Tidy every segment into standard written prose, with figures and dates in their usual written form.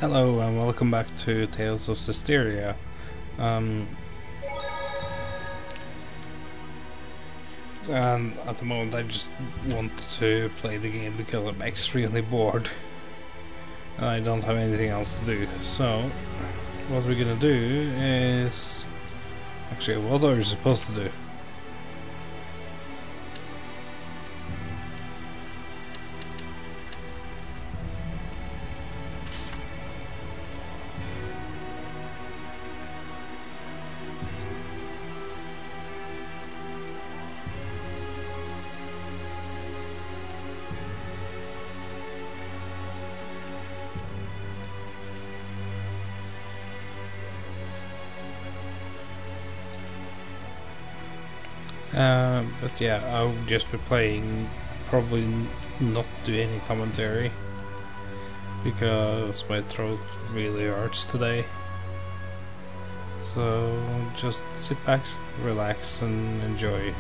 Hello and welcome back to Tales of Zestiria. And at the moment I just want to play the game because I'm extremely bored and I don't have anything else to do. So what we're gonna do is... Actually, what are we supposed to do? But yeah, I'll just be playing, probably not do any commentary because my throat really hurts today. So just sit back, relax and enjoy.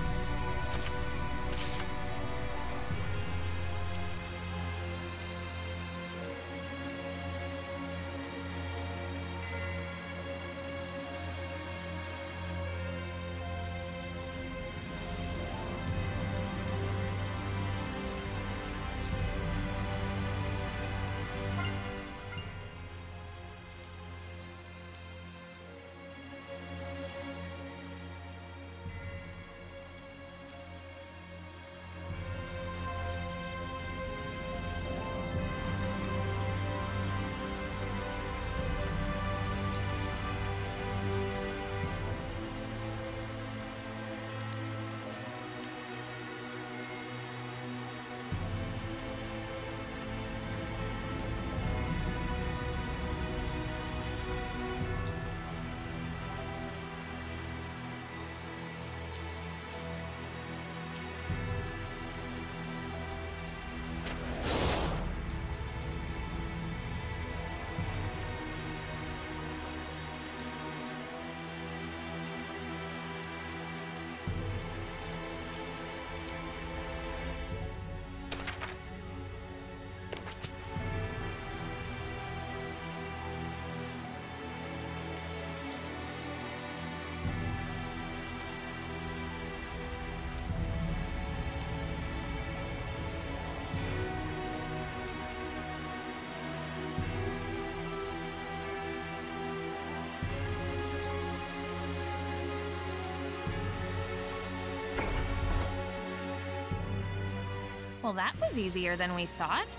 Well, that was easier than we thought.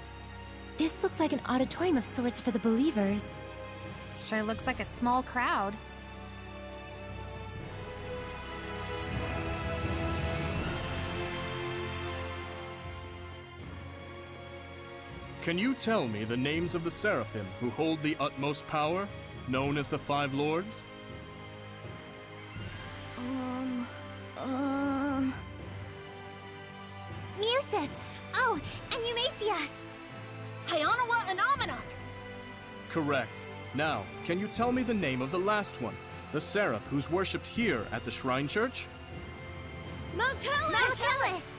This looks like an auditorium of sorts for the believers. Sure looks like a small crowd. Can you tell me the names of the Seraphim who hold the utmost power, known as the Five Lords? Musif! Oh, and Eumacia! Hyanawa and Amanok! Correct. Now, can you tell me the name of the last one? The Seraph who's worshipped here at the Shrine Church? Motelis!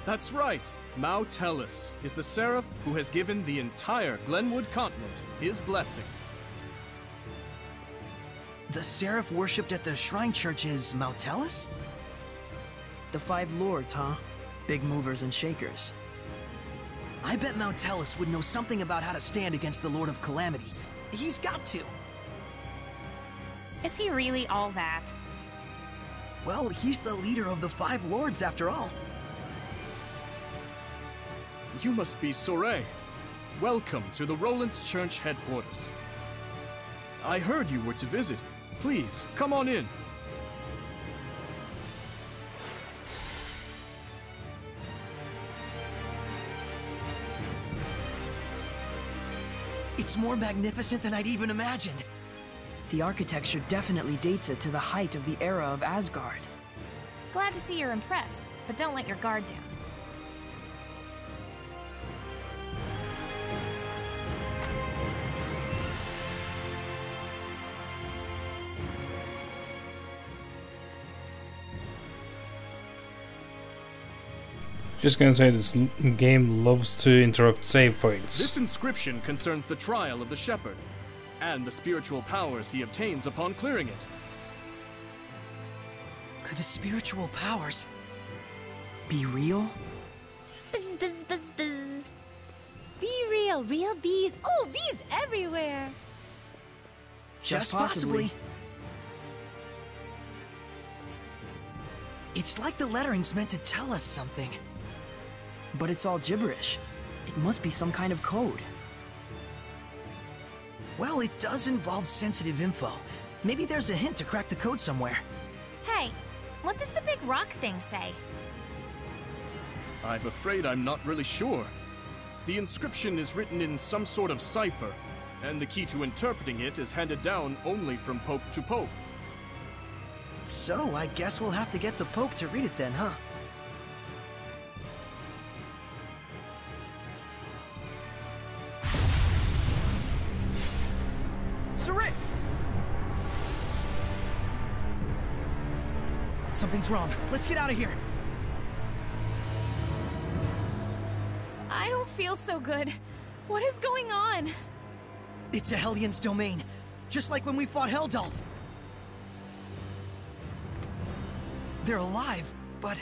That's right! Motelis is the Seraph who has given the entire Glenwood continent his blessing. The Seraph worshipped at the Shrine Church is Motelis? The Five Lords, huh? Big movers and shakers. I bet Motelis would know something about how to stand against the Lord of Calamity. He's got to. Is he really all that? Well, he's the leader of the Five Lords after all. You must be Soray. Welcome to the Roland's Church headquarters. I heard you were to visit. Please, come on in. It's more magnificent than I'd even imagined. The architecture definitely dates it to the height of the era of Asgard. Glad to see you're impressed, but don't let your guard down. Just gonna say this game loves to interrupt save points. This inscription concerns the trial of the shepherd, and the spiritual powers he obtains upon clearing it. Could the spiritual powers Be real? Buzz, buzz, buzz, buzz. Be real, real bees. Oh, bees everywhere. just possibly. possibly? It's like the lettering's meant to tell us something. But it's all gibberish. It must be some kind of code. Well, it does involve sensitive info. Maybe there's a hint to crack the code somewhere. Hey, what does the big rock thing say? I'm afraid I'm not really sure. The inscription is written in some sort of cipher, and the key to interpreting it is handed down only from pope to pope. So, I guess we'll have to get the Pope to read it then, huh? Surrey! Something's wrong. Let's get out of here. I don't feel so good. What is going on? It's a Hellions domain, just like when we fought Heldalf. They're alive, but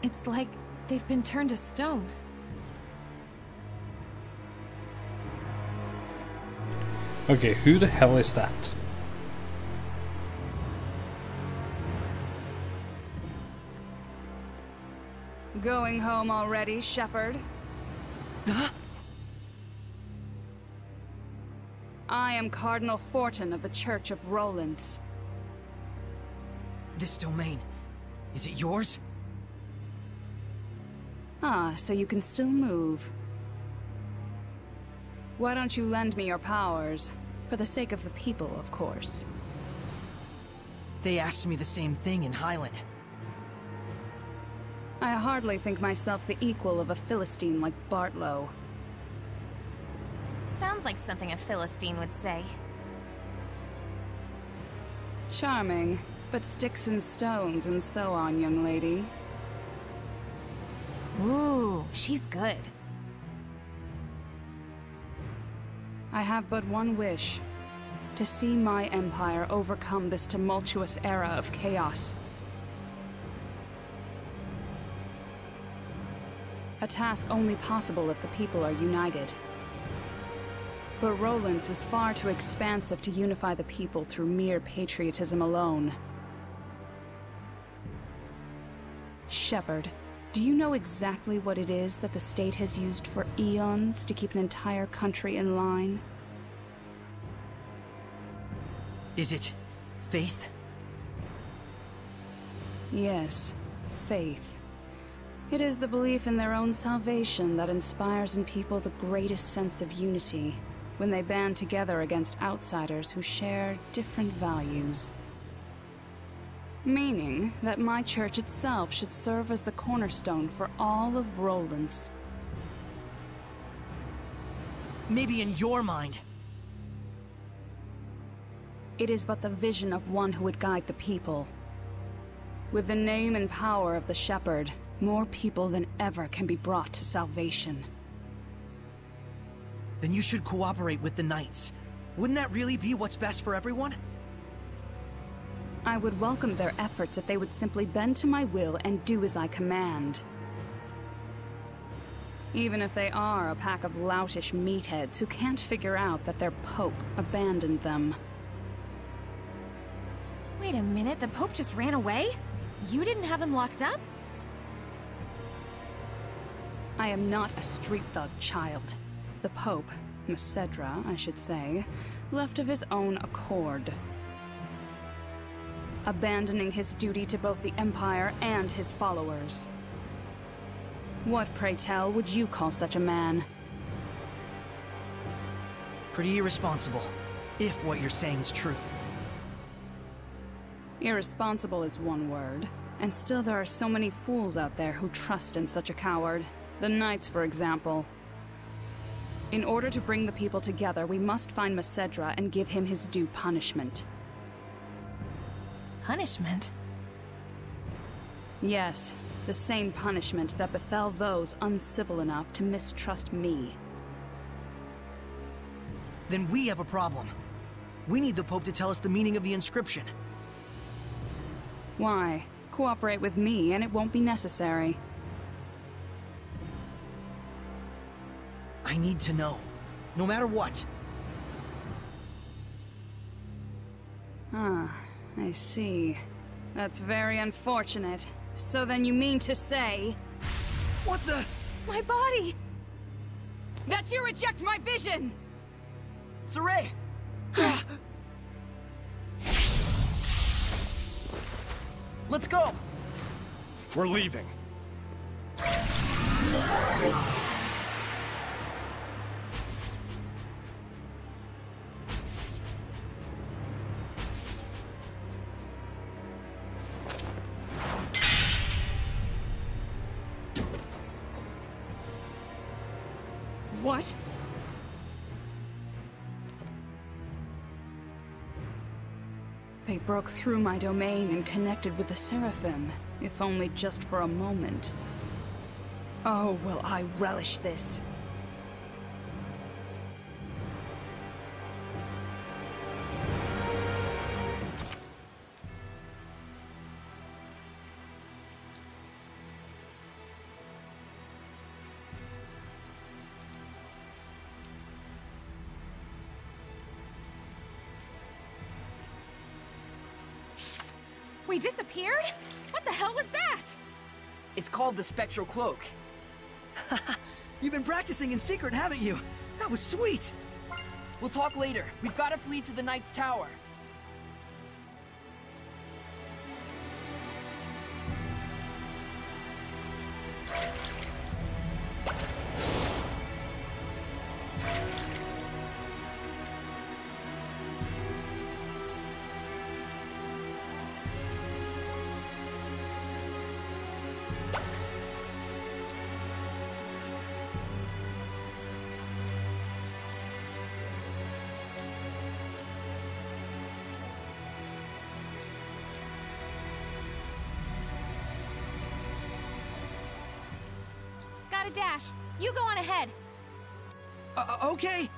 It's like they've been turned to stone. Okay, who the hell is that? Going home already, Shepherd? huh? I am Cardinal Fortin of the Church of Rollins. This domain, is it yours? Ah, so you can still move. Why don't you lend me your powers? For the sake of the people, of course. They asked me the same thing in Highland. I hardly think myself the equal of a Philistine like Bartlow. Sounds like something a Philistine would say. Charming, but sticks and stones and so on, young lady. Ooh, she's good. I have but one wish. To see my empire overcome this tumultuous era of chaos. A task only possible if the people are united. But Rollins is far too expansive to unify the people through mere patriotism alone. Shepherd, do you know exactly what it is that the state has used for eons to keep an entire country in line? Is it faith? Yes, faith. It is the belief in their own salvation that inspires in people the greatest sense of unity when they band together against outsiders who share different values. Meaning that my church itself should serve as the cornerstone for all of Rollins. Maybe in your mind. It is but the vision of one who would guide the people. With the name and power of the Shepherd, more people than ever can be brought to salvation. Then you should cooperate with the Knights. Wouldn't that really be what's best for everyone? I would welcome their efforts if they would simply bend to my will and do as I command. Even if they are a pack of loutish meatheads who can't figure out that their Pope abandoned them. Wait a minute, the Pope just ran away? You didn't have him locked up? I am not a street thug, child. The Pope, Macedra, I should say, left of his own accord. Abandoning his duty to both the Empire and his followers. What, pray tell, would you call such a man? Pretty irresponsible, if what you're saying is true. Irresponsible is one word, and still there are so many fools out there who trust in such a coward. The Knights, for example. In order to bring the people together, we must find Macedra and give him his due punishment. Punishment? Yes, The same punishment that befell those uncivil enough to mistrust me. Then we have a problem. We need the Pope to tell us the meaning of the inscription. Why? Cooperate with me and it won't be necessary. I need to know. No matter what. Ah, I see. That's very unfortunate. So then you mean to say... What the? My body! that you reject my vision! Soray! Let's go! We're leaving. What? They broke through my domain and connected with the Seraphim, if only just for a moment. Oh, will I relish this. We disappeared? What the hell was that? It's called the Spectral Cloak. You've been practicing in secret, haven't you? That was sweet! We'll talk later. We've got to flee to the Knight's Tower. Got a dash. You go on ahead. Okay.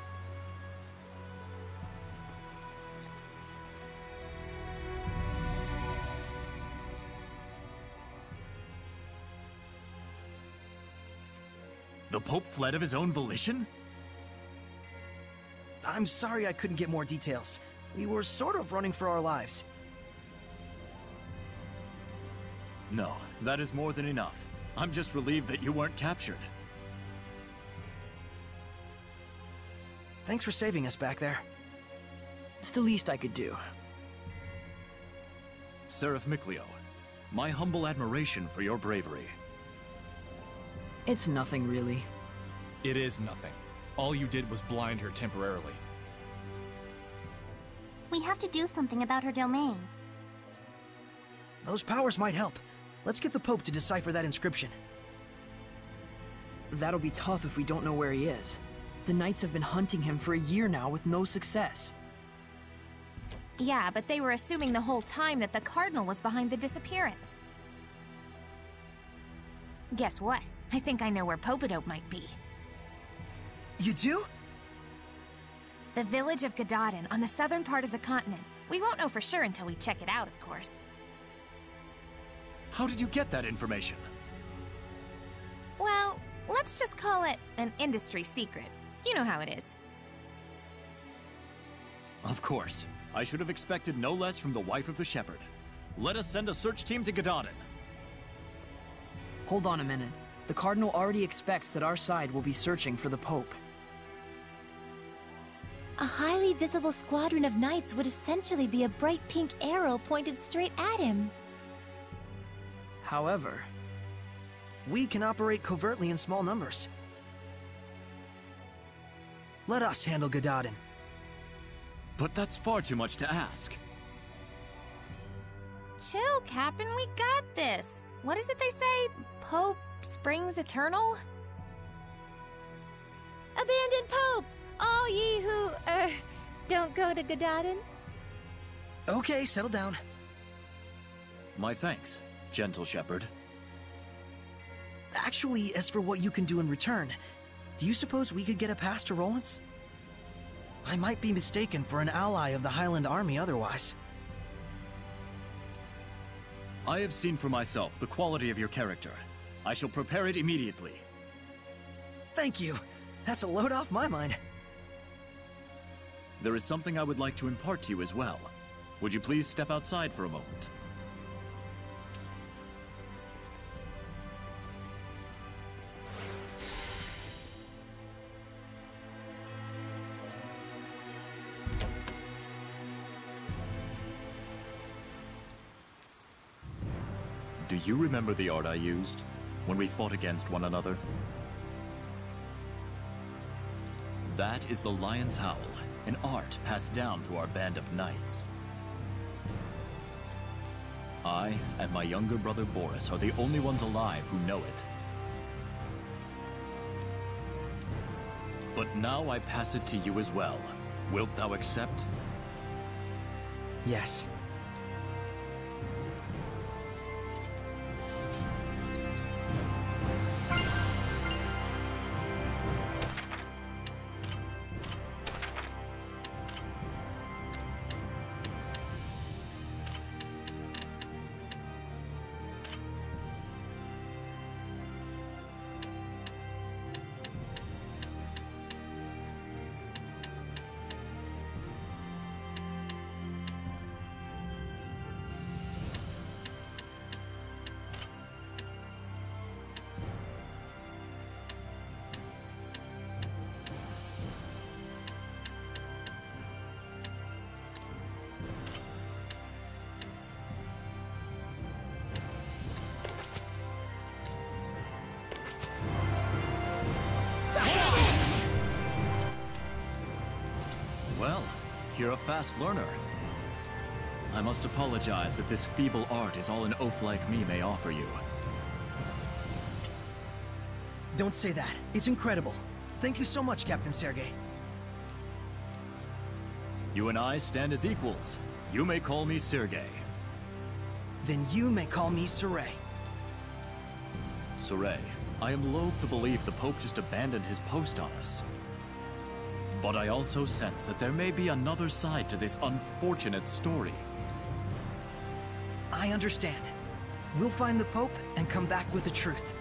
The Pope fled of his own volition? I'm sorry I couldn't get more details. We were sort of running for our lives. No, that is more than enough. I'm just relieved that you weren't captured. Thanks for saving us back there. It's the least I could do. Seraph Mikleo, my humble admiration for your bravery. It's nothing, really. It is nothing. All you did was blind her temporarily. We have to do something about her domain. Those powers might help. Let's get the Pope to decipher that inscription. That'll be tough if we don't know where he is. The Knights have been hunting him for a year now with no success. Yeah, but they were assuming the whole time that the Cardinal was behind the disappearance. Guess what? I think I know where Popadope might be. You do? The village of Gadadin, on the southern part of the continent. We won't know for sure until we check it out, of course. How did you get that information? Well, let's just call it an industry secret. You know how it is. Of course. I should have expected no less from the wife of the shepherd. Let us send a search team to Gadadin. Hold on a minute. The Cardinal already expects that our side will be searching for the Pope. A highly visible squadron of knights would essentially be a bright pink arrow pointed straight at him. However... We can operate covertly in small numbers. Let us handle Gadadin. But that's far too much to ask. Chill, Captain, we got this. What is it they say? Pope springs eternal? Abandon Pope! All ye who, don't go to Gadadin. Okay, settle down. My thanks, gentle shepherd. Actually, as for what you can do in return, do you suppose we could get a pass to Roland's? I might be mistaken for an ally of the Highland Army otherwise. I have seen for myself the quality of your character. I shall prepare it immediately. Thank you. That's a load off my mind. There is something I would like to impart to you as well. Would you please step outside for a moment? Do you remember the art I used when we fought against one another? That is the Lion's Howl, an art passed down through our band of knights. I and my younger brother Boris are the only ones alive who know it. But now I pass it to you as well. Wilt thou accept? Yes. Well, you're a fast learner. I must apologize that this feeble art is all an oaf like me may offer you. Don't say that. It's incredible. Thank you so much, Captain Sergei. You and I stand as equals. You may call me Sergei. Then you may call me Saray. Saray, I am loath to believe the Pope just abandoned his post on us. But I also sense that there may be another side to this unfortunate story. I understand. We'll find the Pope and come back with the truth.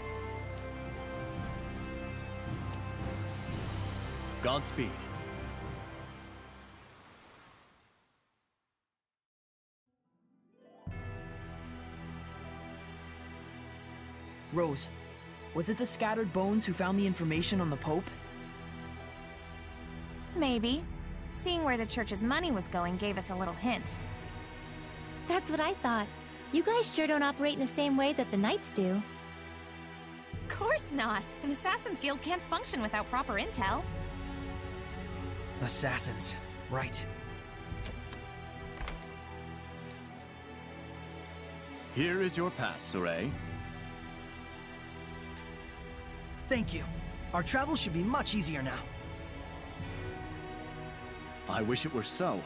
Godspeed. Rose, was it the scattered bones who found the information on the Pope? Maybe. Seeing where the church's money was going gave us a little hint. That's what I thought. You guys sure don't operate in the same way that the Knights do. Of course not! An Assassin's Guild can't function without proper intel. Assassins. Right. Here is your pass, Saray. Thank you. Our travel should be much easier now. I wish it were so,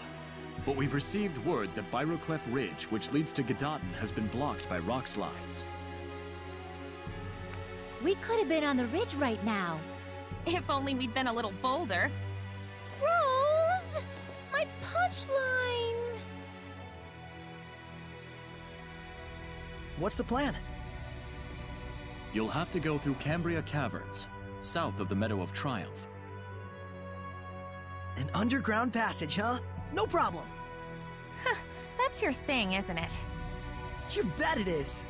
but we've received word that Byroclef Ridge, which leads to Gadaten, has been blocked by rock slides. We could have been on the ridge right now. If only we'd been a little bolder. Rose! My punchline! What's the plan? You'll have to go through Cambria Caverns, south of the Meadow of Triumph. An underground passage, huh? No problem. That's your thing, isn't it? You bet it is.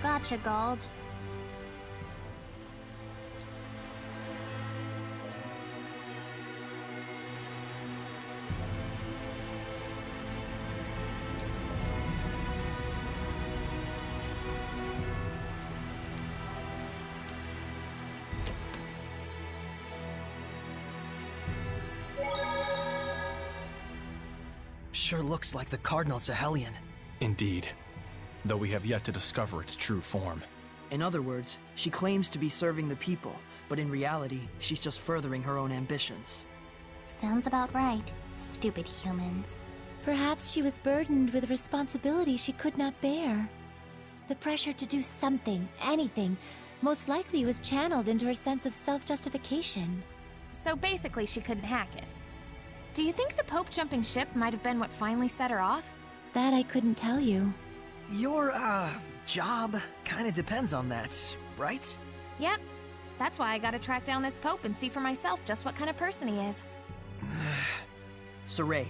Gotcha, Gald. Sure looks like the Cardinal Sahelian. Indeed. Though we have yet to discover its true form. In other words, she claims to be serving the people, but in reality, she's just furthering her own ambitions. Sounds about right. Stupid humans. Perhaps she was burdened with a responsibility she could not bear. The pressure to do something, anything, most likely was channeled into her sense of self-justification. So basically she couldn't hack it. Do you think the Pope jumping ship might have been what finally set her off? That I couldn't tell you. Your, job kinda depends on that, right? Yep. That's why I gotta track down this Pope and see for myself just what kind of person he is. Saray,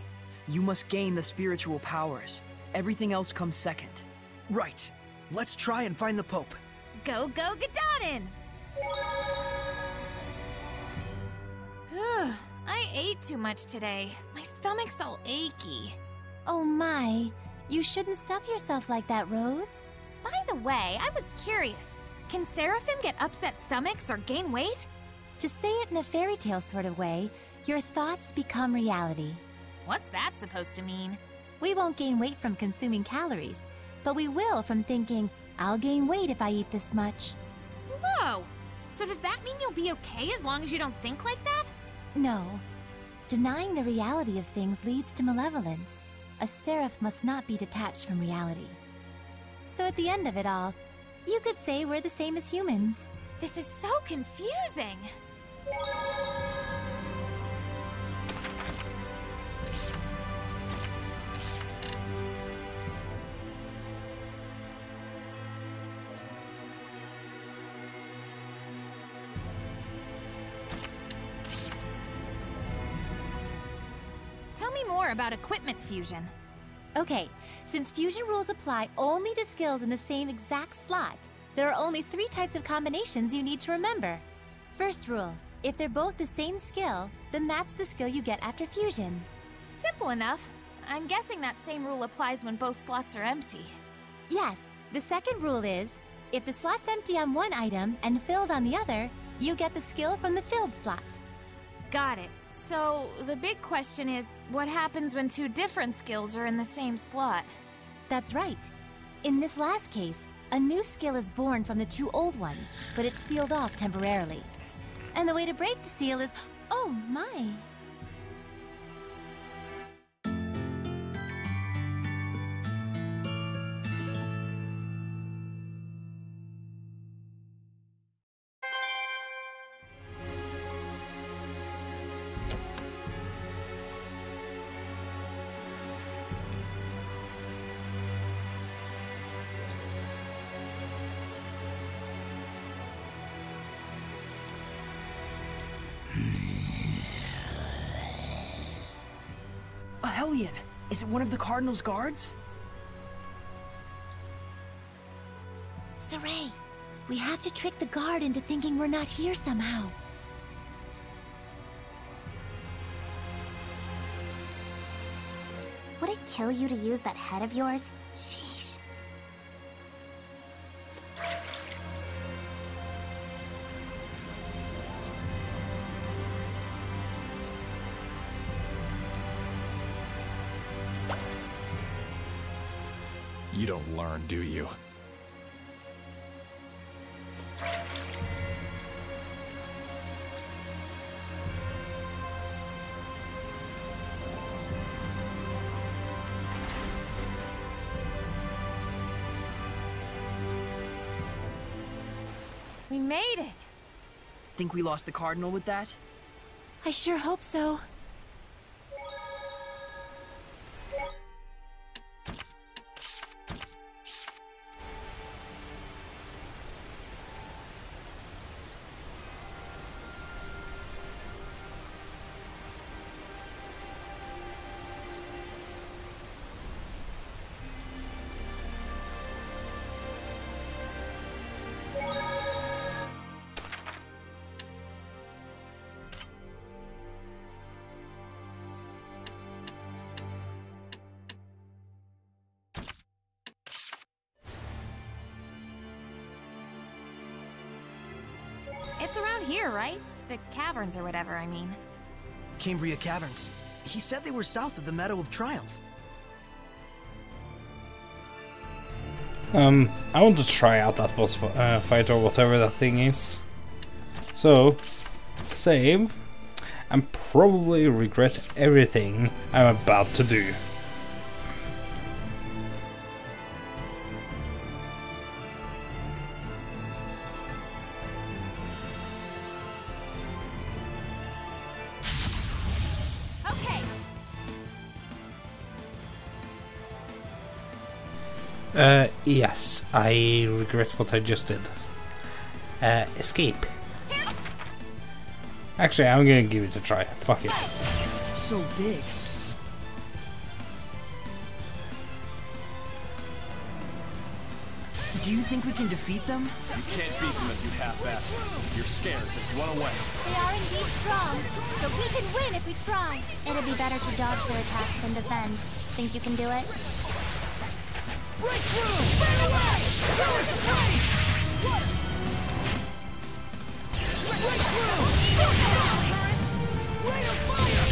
you must gain the spiritual powers. Everything else comes second. Right. Let's try and find the Pope. Go, go, Gadadin! Ugh, I ate too much today. My stomach's all achy. Oh my, you shouldn't stuff yourself like that, Rose. By the way, I was curious. Can Seraphim get upset stomachs or gain weight? To say it in a fairy tale sort of way, your thoughts become reality. What's that supposed to mean? We won't gain weight from consuming calories, but we will from thinking, I'll gain weight if I eat this much. Whoa! So does that mean you'll be okay as long as you don't think like that? No. Denying the reality of things leads to malevolence. A seraph must not be detached from reality. So at the end of it all, you could say we're the same as humans. This is so confusing! Tell me more about equipment fusion. Okay, since fusion rules apply only to skills in the same exact slot, there are only 3 types of combinations you need to remember. First rule, if they're both the same skill, then that's the skill you get after fusion. Simple enough. I'm guessing that same rule applies when both slots are empty. Yes, the second rule is, if the slot's empty on one item and filled on the other, you get the skill from the filled slot. Got it. So, the big question is, what happens when 2 different skills are in the same slot? That's right. In this last case, a new skill is born from the 2 old ones, but it's sealed off temporarily. And the way to break the seal is, oh my! A Hellion! Is it one of the Cardinal's guards? Saray, we have to trick the guard into thinking we're not here somehow. Would it kill you to use that head of yours? Sheesh. You don't learn, do you? We made it! Think we lost the Cardinal with that? I sure hope so. It's around here, right? The caverns or whatever, I mean. Cambria Caverns. He said they were south of the Meadow of Triumph. I want to try out that boss fight or whatever that thing is. So, save, and probably regret everything I'm about to do. Yes, I regret what I just did. Escape. Actually, I'm gonna give it a try. Fuck it. So big. Do you think we can defeat them? You can't beat them if you half-ass it. If you're scared, just run away. They are indeed strong, but we can win if we try. It'll be better to dodge their attacks than defend. Think you can do it? Breakthrough! Burn away! Power supply! Breakthrough! Rain of fire!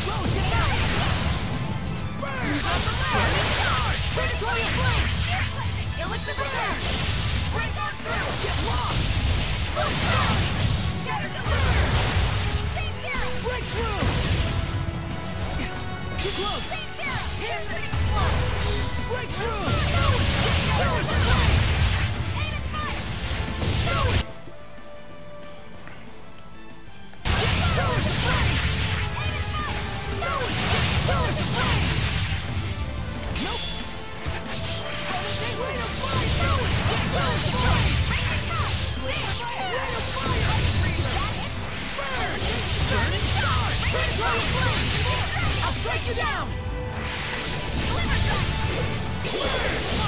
Rose, get back! Burn! Burning charge! Predatory flames! Elixir prepare! Break on through! Get lost! Splash down! Shatter the Breakthrough! Too close! Here's the next one! Breakthrough! No escape! Power supply! Aim and fire! No escape! Power supply! Aim and fire! No escape! Power supply! Nope! Rain of fire! No escape! Power supply! Rain of fire! Burn! Burning charge! Predatory flame! I'll strike you down!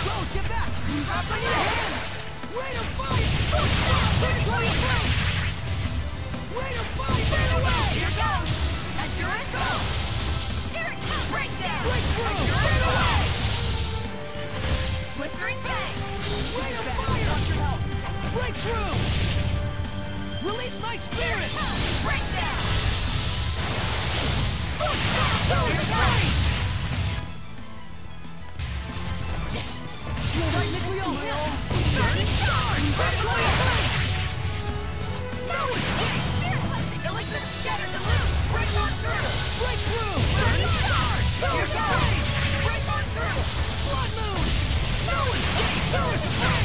Rose, get back! I need a hand! Rain of fire! Predatory flame! Rain of fire! Burn away! Here goes! Endurance go! Here it comes! Breakdown! Breakthrough! Burn away! Blistering bang! Rain of fire! Breakthrough! Release my spirit! Breakdown! Power supply! You're right, Nicoleone! Burning charge! Predatory flame! No escape! Elixir, shatter the loop! Break on through! Breakthrough! Burning charge! Power supply! Break on through! Blood moon! No escape! Power supply!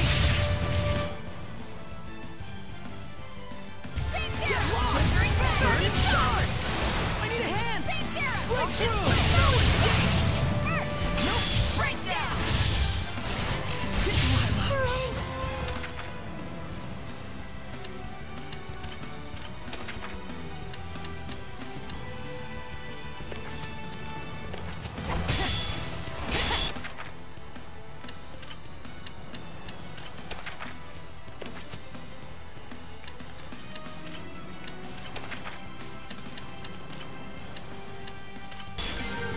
Get lost! Burning charge! I need a hand! Breakthrough! No escape! Nope! Breakdown!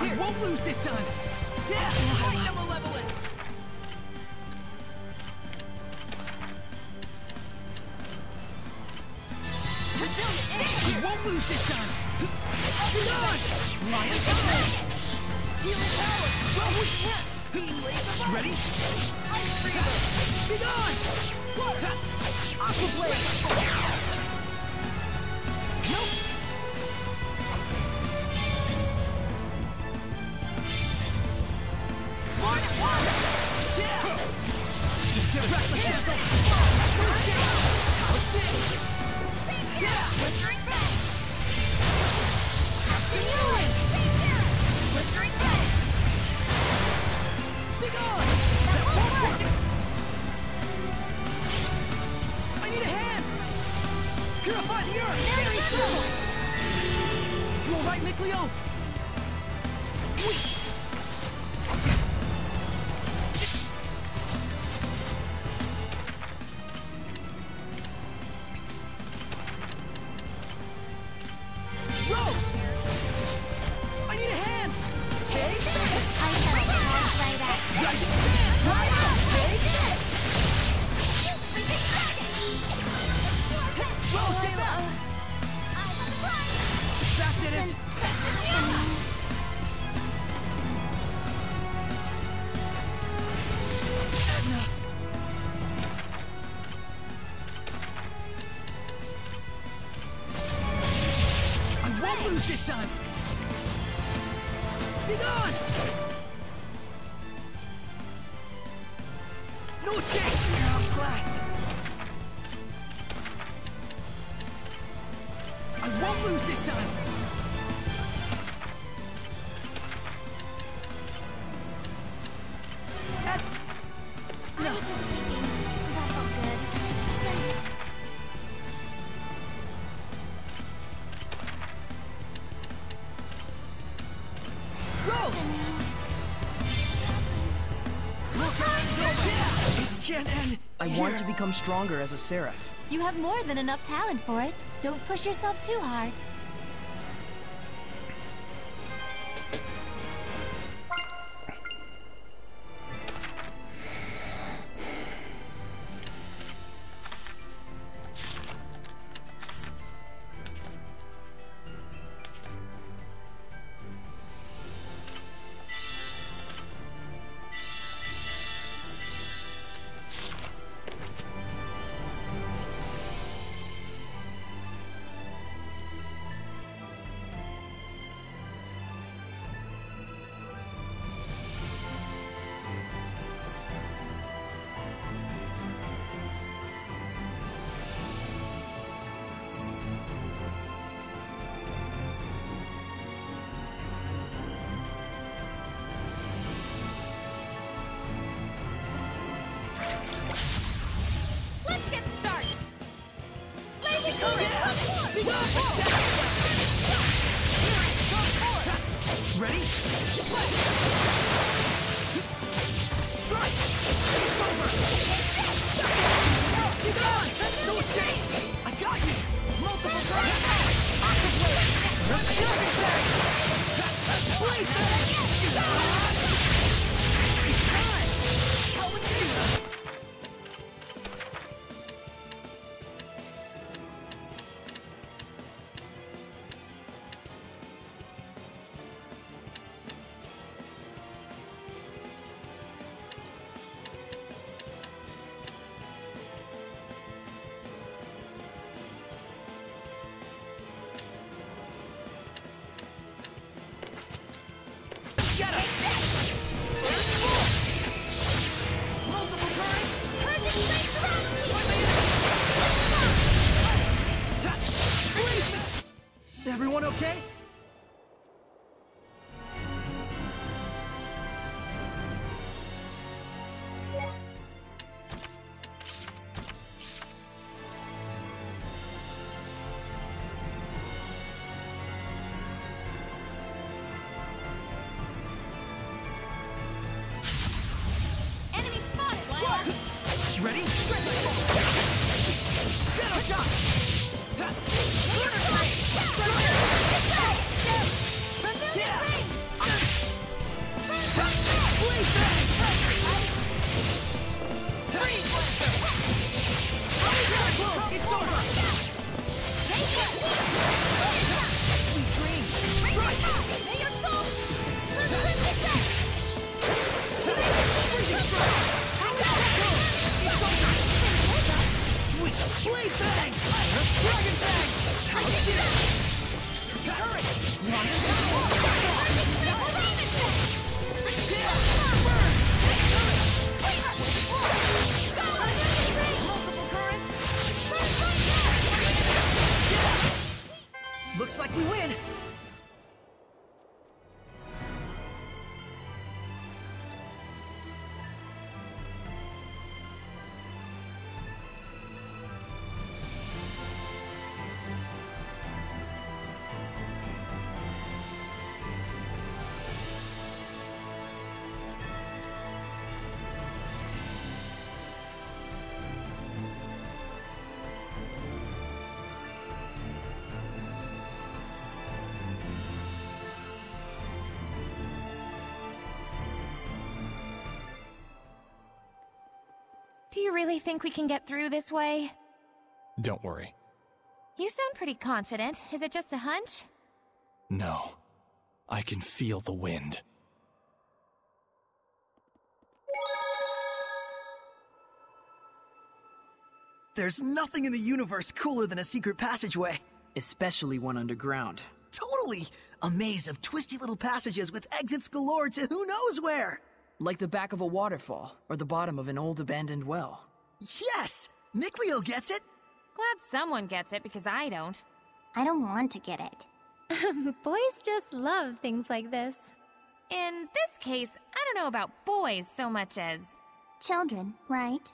I won't lose this time! Yeah! Fight the malevolent! I won't lose this time! Dodge! Lion's Head! Healing power! Well, we can't! Ready? Be gone! Aqua Blade! Nope! Blistering bang! Absolute! Blistering bang! Be gone! I need a hand! Purify the earth! Very simple! You alright, Nicoleone? Rose! I need a hand! Take this! I know, right at Rising sand! Right up! Take this! Rose, get back! That did it! And I want to become stronger as a seraph. You have more than enough talent for it. Don't push yourself too hard. Let's get started! ready? Strike! It's over! Keep on! No escape! I got you! Multiple strikes! Aqua Blade! Dragon Blade! Blade Blade! It's time! How would you? Everyone okay? Enemy spotted, Lila! Ready? Shadow shot! It's over! Sweet dreams! Strike! May your soul Freezing strike! It's over! Sweet! Blade bang! Dragon bang! How's this? Hurry! Looks like we win! Do you really think we can get through this way? Don't worry. You sound pretty confident. Is it just a hunch? No. I can feel the wind. There's nothing in the universe cooler than a secret passageway. Especially one underground. Totally! A maze of twisty little passages with exits galore to who knows where! Like the back of a waterfall, or the bottom of an old abandoned well. Yes! Nickleo gets it! Glad someone gets it, because I don't. I don't want to get it. Boys just love things like this. In this case, I don't know about boys so much as... Children, right?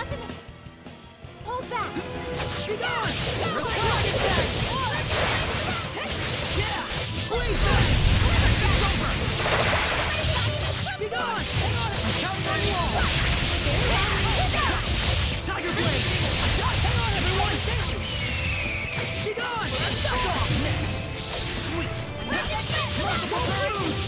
wasn't... Hold back! Be gone! Dragon Bang! Yeah! Blade Bang! It's over! Be gone! Hang on! I'm counting on you all! Tiger Blade! Hang on, everyone! Be gone! Back off! Sweet! Won't lose!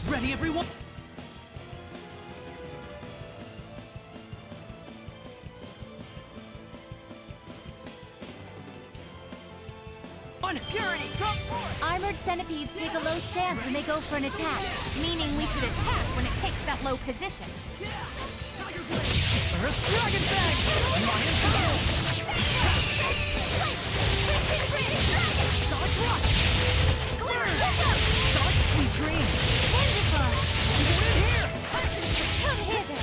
Ready, everyone? Purity, come forth! Armored centipedes take a low stance when they go for an attack. Meaning we should attack when it takes that low position. Tiger Blade! Earth Dragon Bang! Lion's Tail! Sonic Thrust! Burn! Sonic Sweet Dreams! Wonderful! Here! Come hither!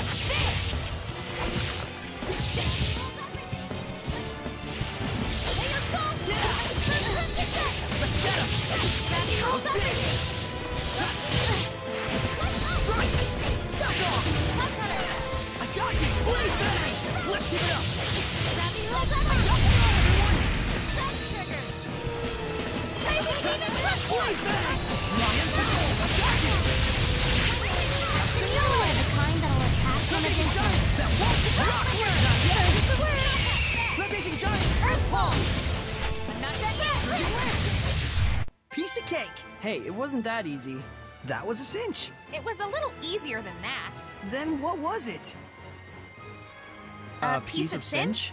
Let's get him! How's this? Strike! Back off! I got you! Blade Bang! Let's keep it up! I got it, everyone! Blade Bang! Lion's Tail! I got you! You are the kind that'll attack from a Rampaging distance. Giants that won't rock! Not yet! Rampaging Giants! Earth Pulse! I'm not dead yet! Surging Lance! Piece of cake! Hey, it wasn't that easy. That was a cinch. It was a little easier than that. Then what was it? A piece of cinch?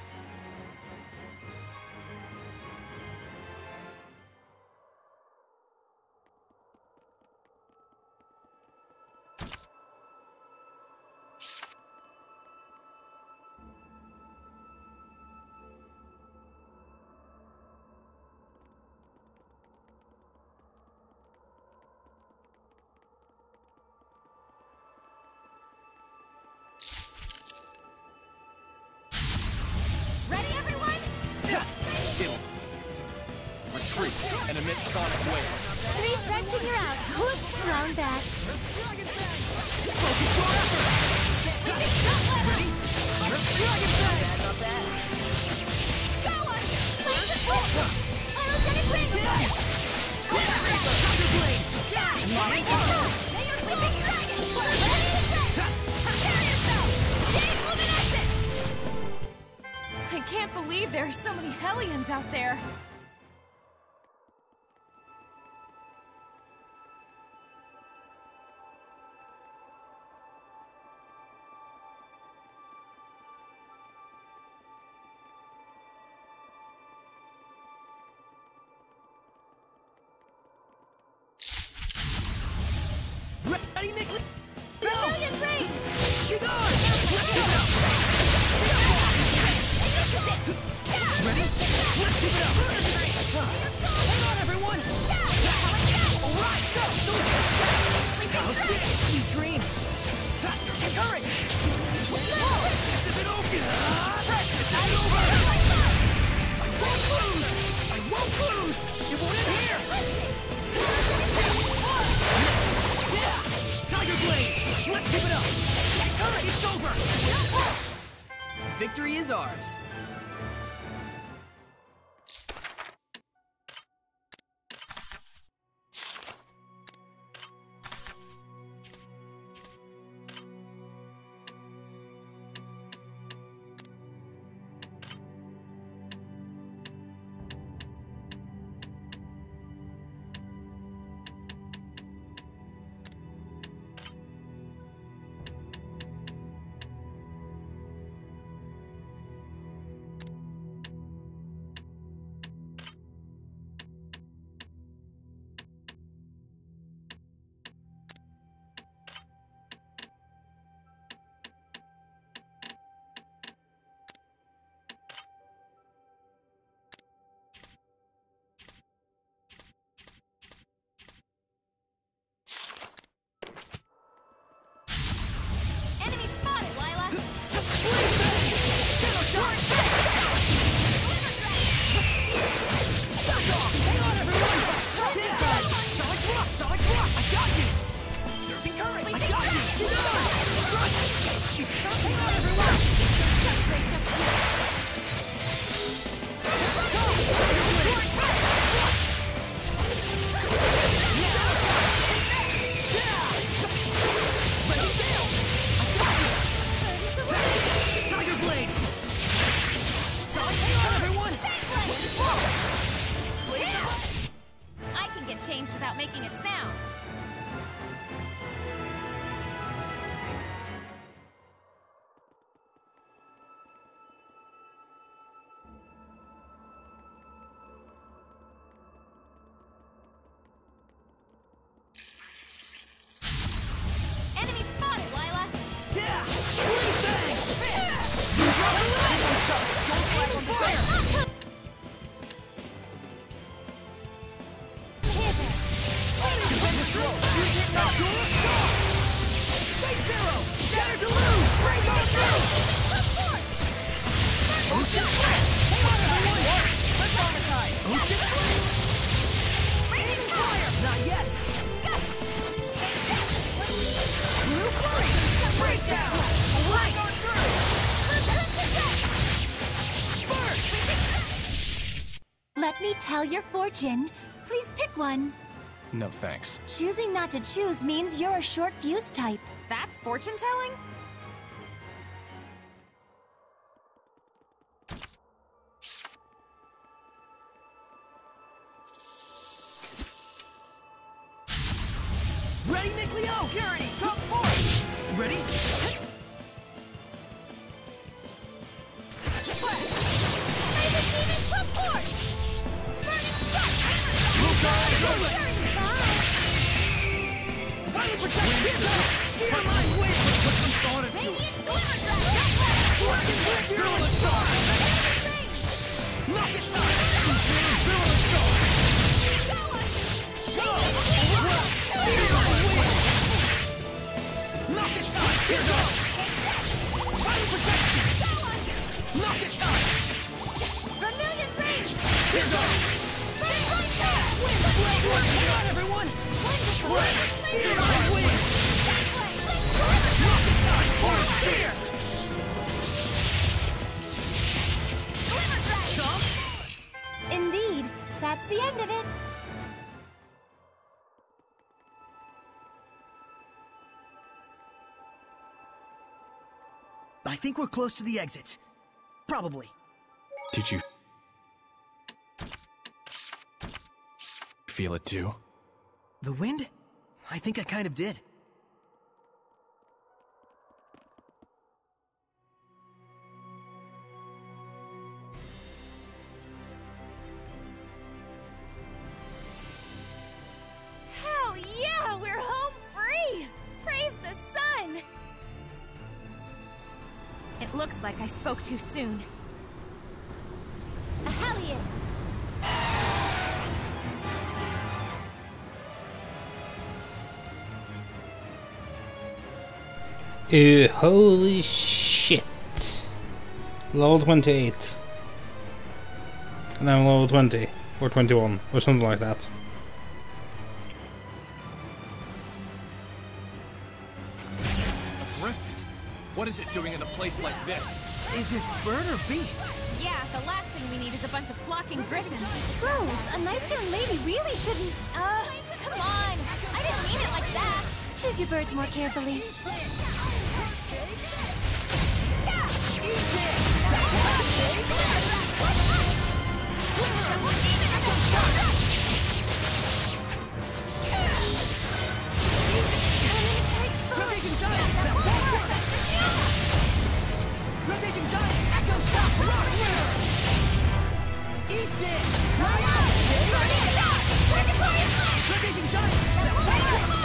Ready, everyone? Retreat and emit sonic waves. 3 strikes and you're out. Whoops, wrong back. Focus your efforts! Ready? Earth Dragon Bang! Go on! Aerogenic ring! Tiger Blade! Lion's Tail! Sleeping dragon! Prepare yourself! Shade luminescence! I can't believe there are so many Hellions out there. Ready, Nick? Go! Brilliant ring! Be gone! Let's keep it up! Ready? Let's keep it up! Hang on, everyone! Alright, go! How's this? Sweet dreams! Surging Current! This isn't over! This isn't over! I won't lose! I won't lose! It won't end here! Yeah! Tiger Blade! Let's keep it up! Current, it's over! Victory is ours. I can get changed without making a sound. Enemy spotted, Lila. Yeah! Blade bang! Use your light on stuff! Don't flag on fire! Defend throw! Use it now! Your assault! Shade Zero! Shatter to lose! Break on through! Ocean Blitz! Hang on, everyone! Let's traumatize! Ocean Blitz! Aiming fire! Not yet! Blue Flurry! Breakdown! Right! Burst! Let me tell your fortune. Please pick one. No thanks. Choosing not to choose means you're a short fuse type. That's fortune telling? Ready, Nick Leo? Purity, come forth! Ready? Splash! Raven Demon, come forth! Burning strike! Violent protection! Here goes! Fear my wings! Put some thought into it! Glimmer Dragon! Dragon Whip! Virulent Sword! Not this time! Virulent Sword! Go! Fear my wings! Not this time! Here goes! Violent protection! Not this time! Vermilion Ring! Here goes! Come on, everyone! Fear my wings! Not this time! Torrent Spear! Glimmer Dragon! Come! Indeed, that's the end of it. I think we're close to the exit. Probably. Did you feel it too? The wind? I think I kind of did. Hell yeah! We're home free! Praise the sun! It looks like I spoke too soon. A Hellion. Holy shit. Level 28. And I'm level 20. Or 21. Or something like that. Griffin? What is it doing in a place like this? Is it bird or beast? Yeah, the last thing we need is a bunch of flocking griffins. Rose, a nice young lady really shouldn't. Come on! I didn't mean it like that! Choose your birds more carefully. Rampaging Giant! That won't work! Rampaging Giant! Echo Shock! Rock Winner! Eat this! Rampaging Giant! That won't work!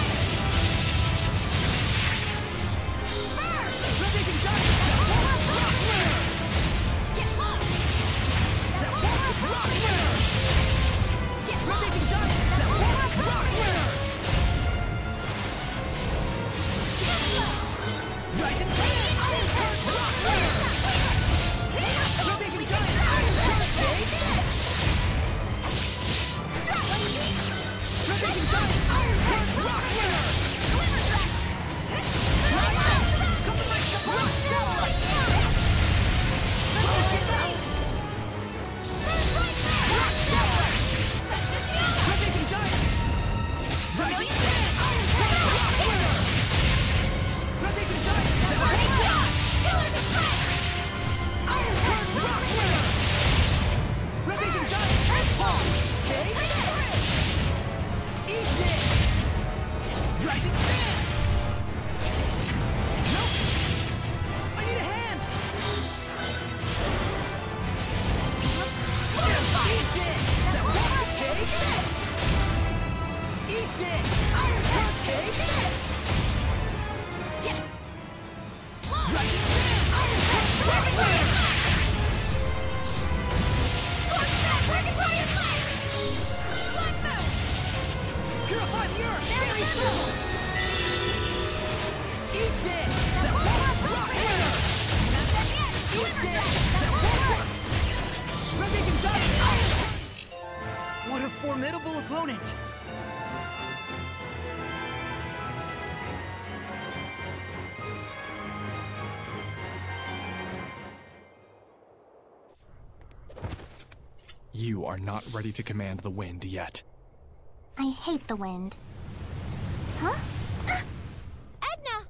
Rampaging Giant! That won't work! Rock Winner! That won't work! Rock Winner! Purify the earth! Very simple! Eat this! That won't rock here! Eat this! That won't work! Ravaging giant iron! What a formidable opponent! You are not ready to command the wind yet. I hate the wind. Huh? Edna!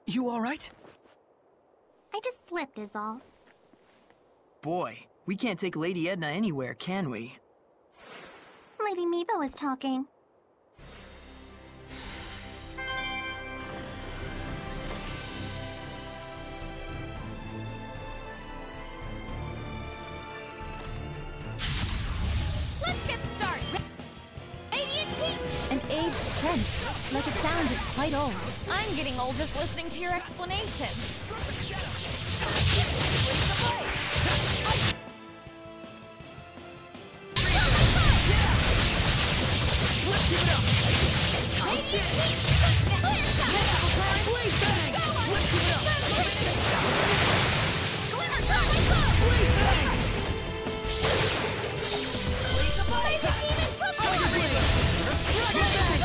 You alright? I just slipped is all. Boy, we can't take Lady Edna anywhere, can we? Lady Meebo was talking. Let's get started! Radiant Heat! An aged trend. Like it sounds, it's quite old. I'm getting old just listening to your explanation. Let's give it up! How's this? Blade bang! Let's give it up! Blade bang! Tiger blade! Dragon bang!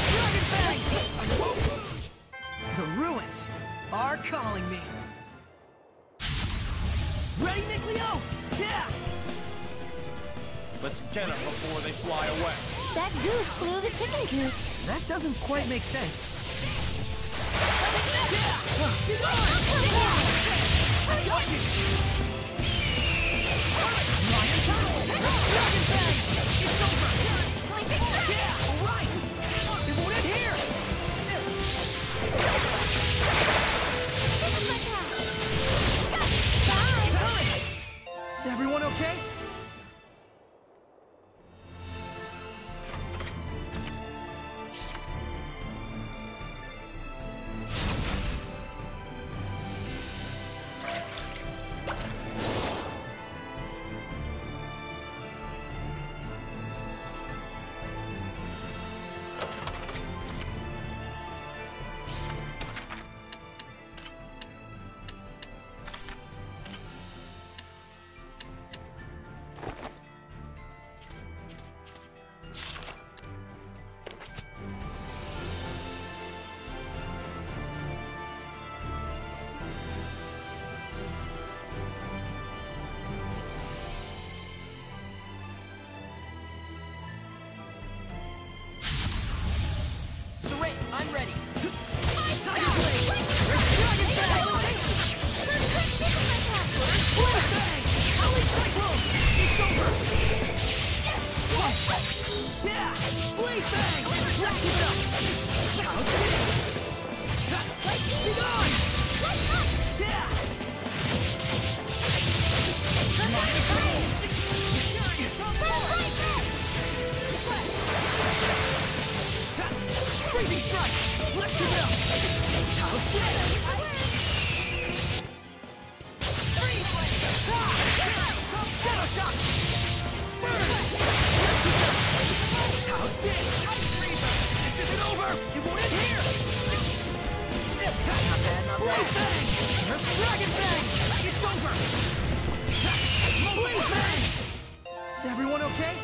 Dragon bang! The ruins are calling me. Ready, Nick Leo? Yeah! Let's get them before they fly away. That goose flew the chicken coop. That doesn't quite make sense. I got you! Lion Turtle! Dragon Bang! It's over! Yeah, all right! It won't end here! Everyone okay? I'm ready. Tiger blade! Dragon bang! Blade bang! Howling cyclone! It's over! Yeah! Blade bang! Let's give it up! How's this? Be gone! Yeah! Freezing strike! Let's give it up! How's this? Shadow shot! Burn! Let's give it up! How's this? This isn't over! It won't end here! Not bad, not Blade bad. bang! Dragon bang! It's over! Blade bang! Everyone okay?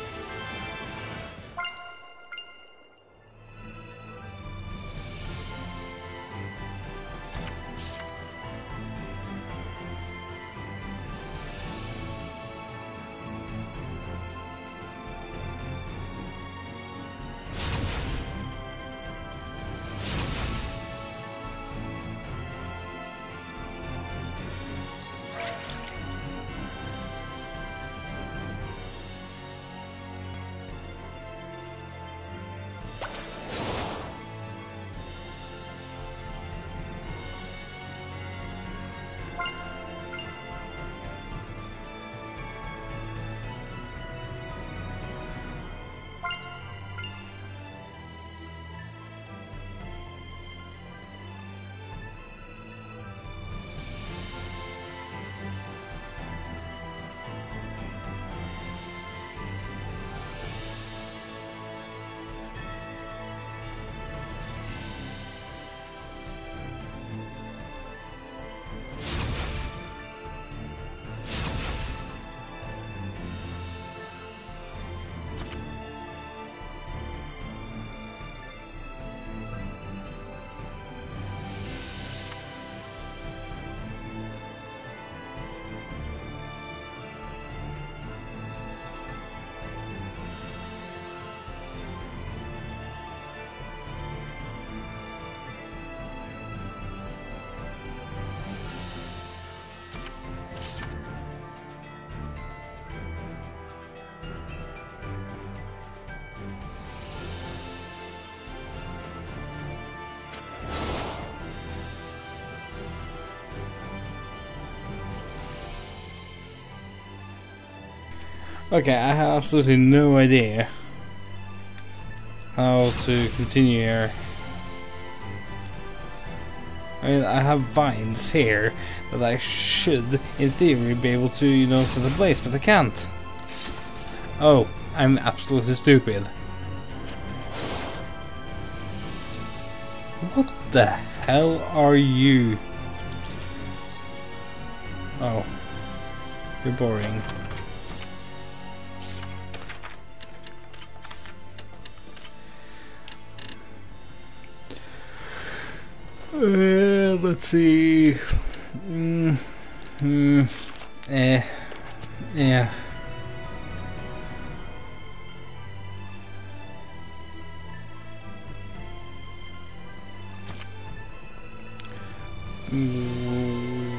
Okay, I have absolutely no idea how to continue here. I mean, I have vines here that I should, in theory, be able to, you know, set ablaze, but I can't. Oh, I'm absolutely stupid. What the hell are you? Oh, you're boring. Let's see. Yeah.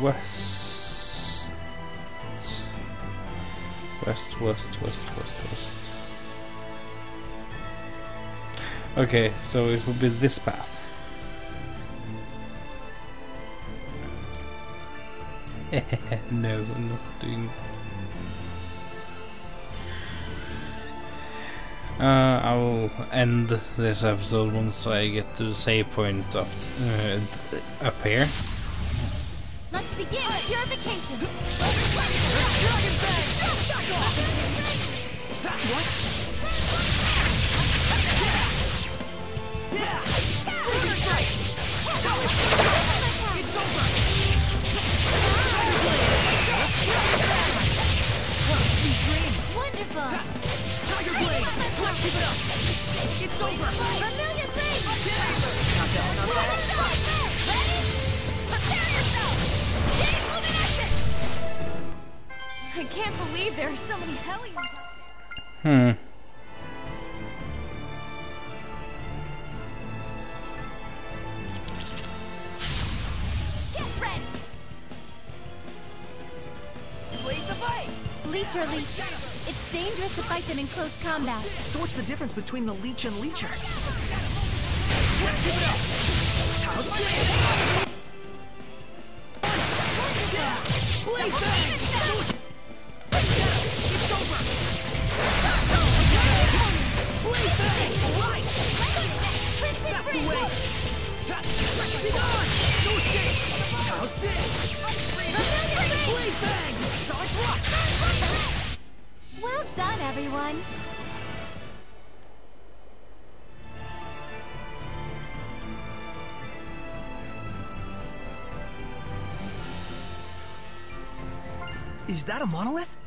West. Okay, so it will be this path. No, I'm not doing. I will end this episode once I get to the save point up here. Let's begin purification. Wonderful. Tiger Blade! Let's keep it up! It's over! Vermilion Blade! Not bad. Ready? Prepare yourself! Shade luminescence! I can't believe there are so many Hellions. Get ready! Blades of light! Leech or leech. It's dangerous to fight them in close combat. So what's the difference between the leech and leecher? Let's keep it up! How's this? Blade bang! It's over! Blade bang! Right! That's the way! Be gone! No escape! How's this? Blade bang! Solid thrust! Well done, everyone. Is that a monolith?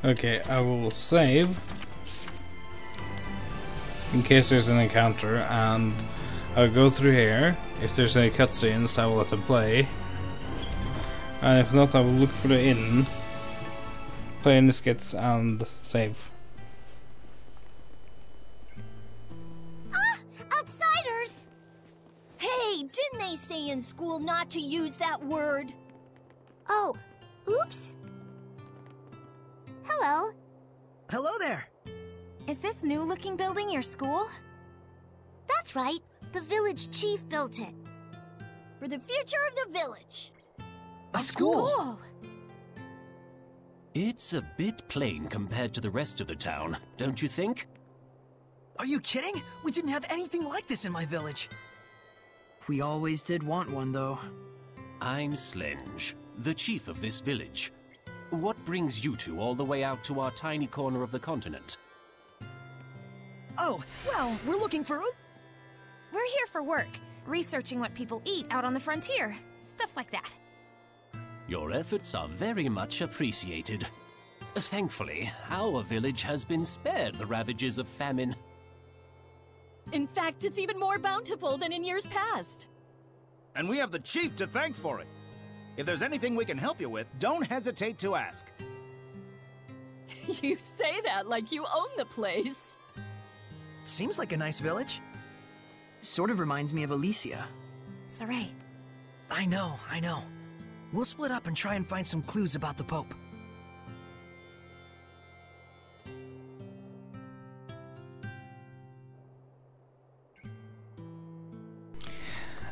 Okay, I will save in case there's an encounter, and I'll go through here. If there's any cutscenes, I will let them play, and if not, I will look for the inn, play any skits, and save. Outsiders! Hey, didn't they say in school not to use that word? Oh, oops. Hello. Hello there. Is this new-looking building your school? That's right. The village chief built it. For the future of the village. A school? It's a bit plain compared to the rest of the town, don't you think? Are you kidding? We didn't have anything like this in my village. We always did want one, though. I'm Slenge, the chief of this village. What brings you two all the way out to our tiny corner of the continent? Oh, well, we're looking for... We're here for work, researching what people eat out on the frontier. Stuff like that. Your efforts are very much appreciated. Thankfully, our village has been spared the ravages of famine. In fact, it's even more bountiful than in years past. And we have the chief to thank for it. If there's anything we can help you with, don't hesitate to ask. You say that like you own the place. Seems like a nice village. Sort of reminds me of Alicia. Saray. I know. We'll split up and try and find some clues about the Pope.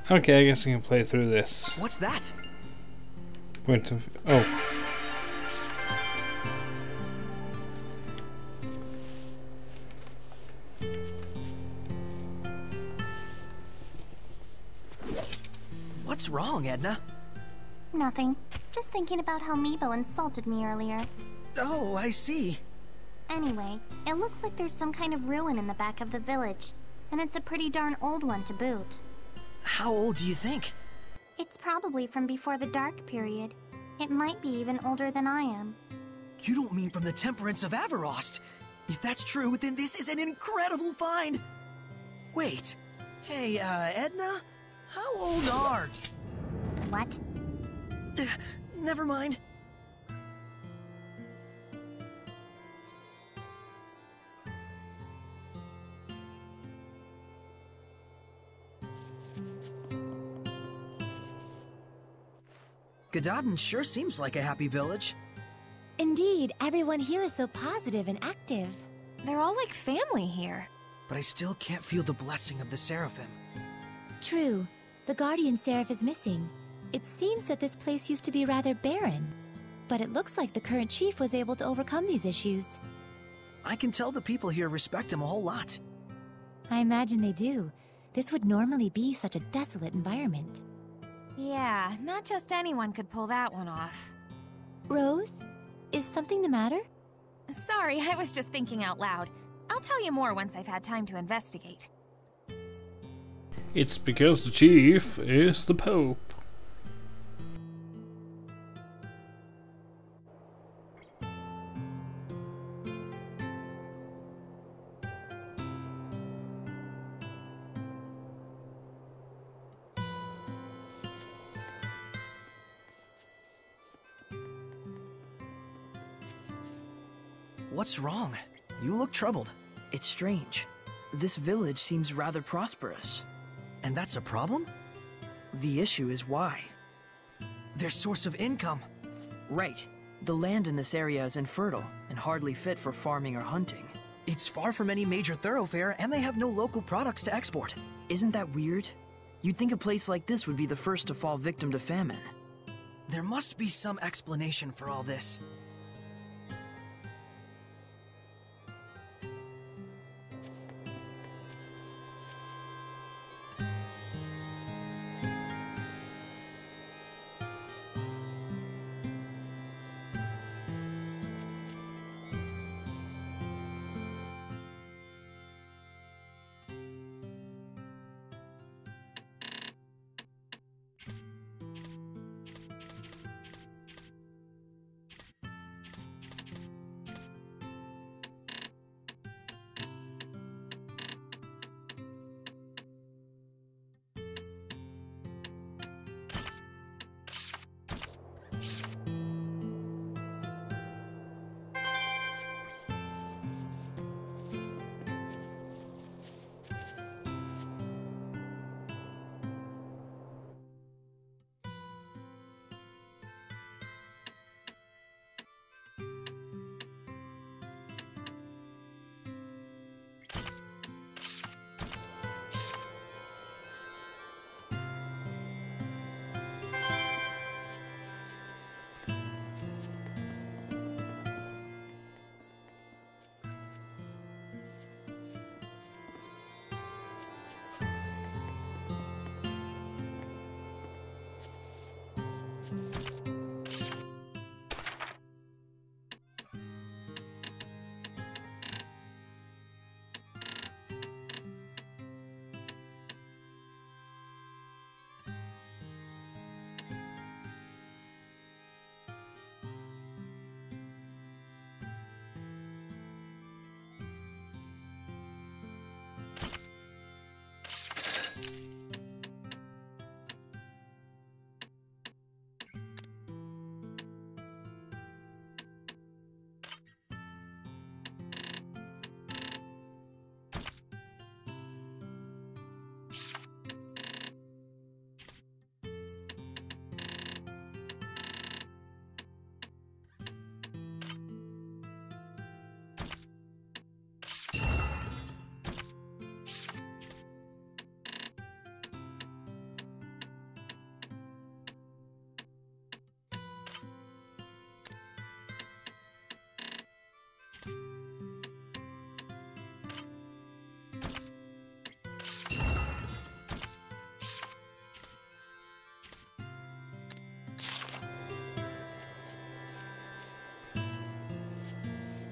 Okay, I guess I can play through this. What's that? Point of... oh. What's wrong, Edna? Nothing. Just thinking about how Meebo insulted me earlier. Oh, I see. Anyway, it looks like there's some kind of ruin in the back of the village. And it's a pretty darn old one to boot. How old do you think? It's probably from before the Dark Period. It might be even older than I am. You don't mean from the Temperance of Averost? If that's true, then this is an incredible find! Wait. Hey, Edna? How old are... What? Never mind. Gadadin sure seems like a happy village. Indeed, everyone here is so positive and active. They're all like family here. But I still can't feel the blessing of the Seraphim. True. The Guardian Seraph is missing. It seems that this place used to be rather barren. But it looks like the current chief was able to overcome these issues. I can tell the people here respect him a whole lot. I imagine they do. This would normally be such a desolate environment. Yeah, not just anyone could pull that one off. Rose? Is something the matter? Sorry, I was just thinking out loud. I'll tell you more once I've had time to investigate. It's because the chief is the Pope. What's wrong? You look troubled. It's strange. This village seems rather prosperous. And that's a problem? The issue is why. Their source of income. Right. The land in this area is infertile and hardly fit for farming or hunting. It's far from any major thoroughfare, and they have no local products to export. Isn't that weird? You'd think a place like this would be the first to fall victim to famine. There must be some explanation for all this.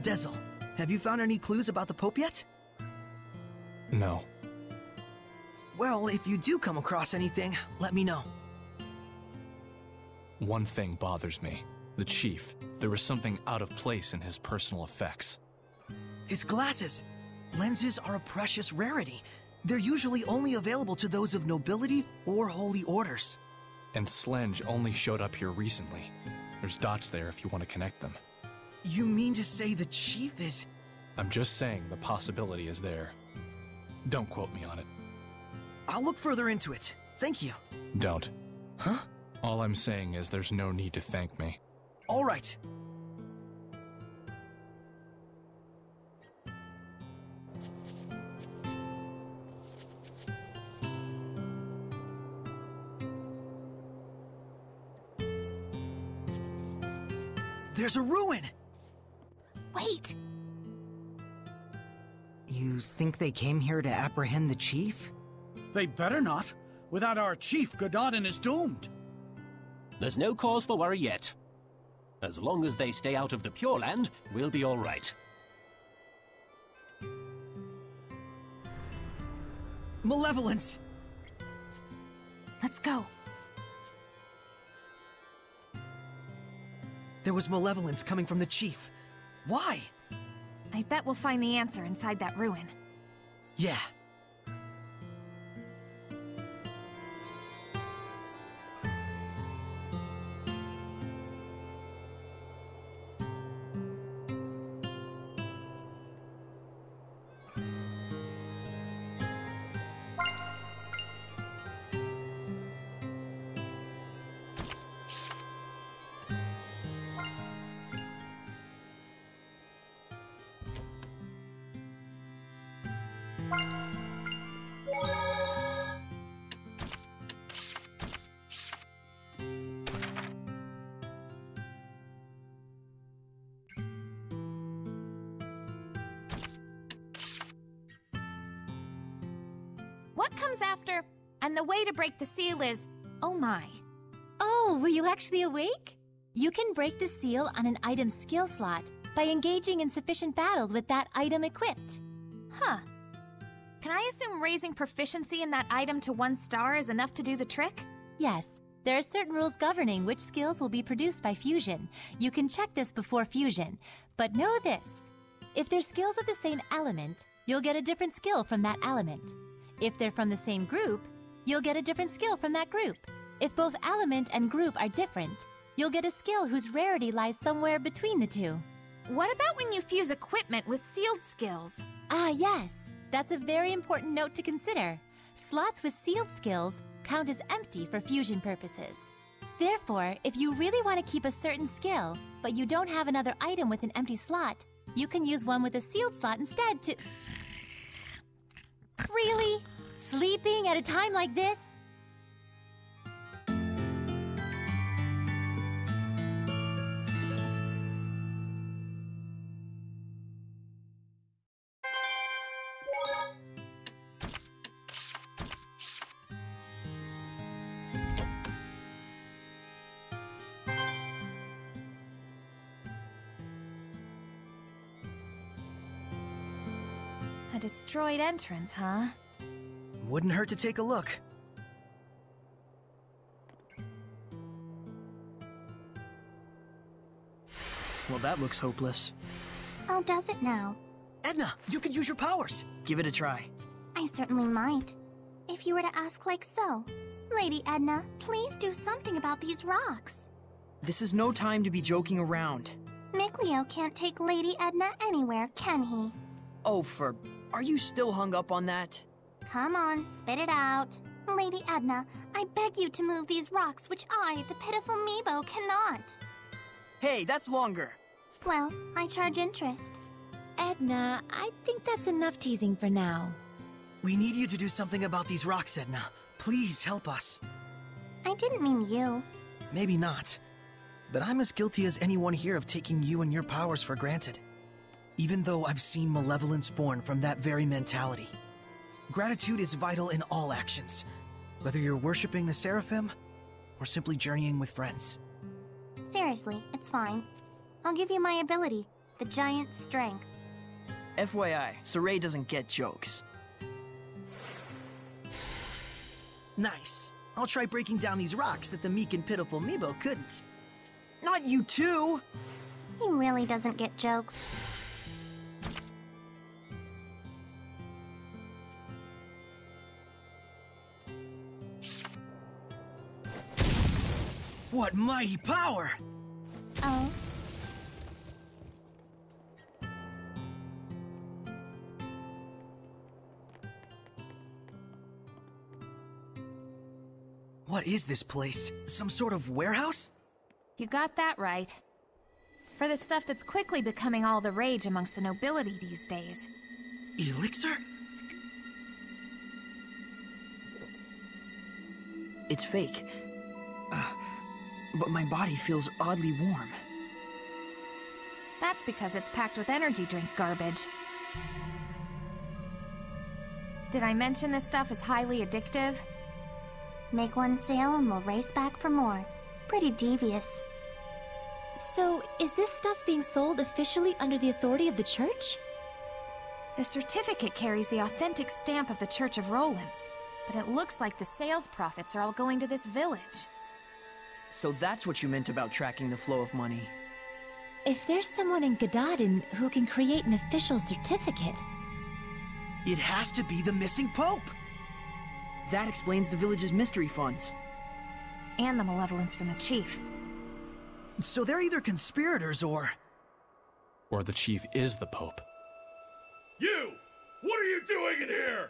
Dezel, have you found any clues about the Pope yet? No. Well, if you do come across anything, let me know. One thing bothers me. The Chief. There was something out of place in his personal effects. His glasses! Lenses are a precious rarity. They're usually only available to those of nobility or holy orders. And Slenge only showed up here recently. There's dots there if you want to connect them. You mean to say the Chief is... I'm just saying the possibility is there. Don't quote me on it. I'll look further into it. Thank you. Don't. Huh? All I'm saying is there's no need to thank me. All right. There's a ruin! Wait! You think they came here to apprehend the Chief? They better not. Without our chief, Gododin is doomed. There's no cause for worry yet. As long as they stay out of the Pure Land, we'll be all right. Malevolence! Let's go. There was malevolence coming from the Chief. Why? I bet we'll find the answer inside that ruin. Yeah. What comes after? And the way to break the seal is... Oh my. Oh, were you actually awake? You can break the seal on an item's skill slot by engaging in sufficient battles with that item equipped. Huh. Can I assume raising proficiency in that item to 1 star is enough to do the trick? Yes, there are certain rules governing which skills will be produced by fusion. You can check this before fusion, but know this. If they're skills of the same element, you'll get a different skill from that element. If they're from the same group, you'll get a different skill from that group. If both element and group are different, you'll get a skill whose rarity lies somewhere between the two. What about when you fuse equipment with sealed skills? Ah, yes. That's a very important note to consider. Slots with sealed skills count as empty for fusion purposes. Therefore, if you really want to keep a certain skill, but you don't have another item with an empty slot, you can use one with a sealed slot instead to... Really? Sleeping at a time like this? A destroyed entrance, huh? Wouldn't hurt to take a look. Well, that looks hopeless. Oh, does it now? Edna, you could use your powers. Give it a try. I certainly might. If you were to ask like so. Lady Edna, please do something about these rocks. This is no time to be joking around. Micleo can't take Lady Edna anywhere, can he? Oh, are you still hung up on that? Come on, spit it out. Lady Edna, I beg you to move these rocks which I, the pitiful Meebo, cannot. Hey, that's longer. Well, I charge interest. Edna, I think that's enough teasing for now. We need you to do something about these rocks, Edna. Please help us. I didn't mean you. Maybe not. But I'm as guilty as anyone here of taking you and your powers for granted. Even though I've seen malevolence born from that very mentality. Gratitude is vital in all actions, whether you're worshipping the Seraphim or simply journeying with friends. Seriously, it's fine. I'll give you my ability. the giant's strength. FYI, Saray doesn't get jokes. Nice. I'll try breaking down these rocks that the meek and pitiful Meebo couldn't. Not you too! He really doesn't get jokes. What mighty power! Oh. What is this place? Some sort of warehouse? You got that right. For the stuff that's quickly becoming all the rage amongst the nobility these days. Elixir? It's fake. But my body feels oddly warm. That's because it's packed with energy drink garbage. Did I mention this stuff is highly addictive? Make one sale and we'll race back for more. Pretty devious. So, is this stuff being sold officially under the authority of the church? The certificate carries the authentic stamp of the Church of Rollins, but it looks like the sales profits are all going to this village. So that's what you meant about tracking the flow of money. If there's someone in Gadadin who can create an official certificate... It has to be the missing Pope! That explains the village's mystery funds. And the malevolence from the chief. So they're either conspirators or the chief is the Pope. You! What are you doing in here?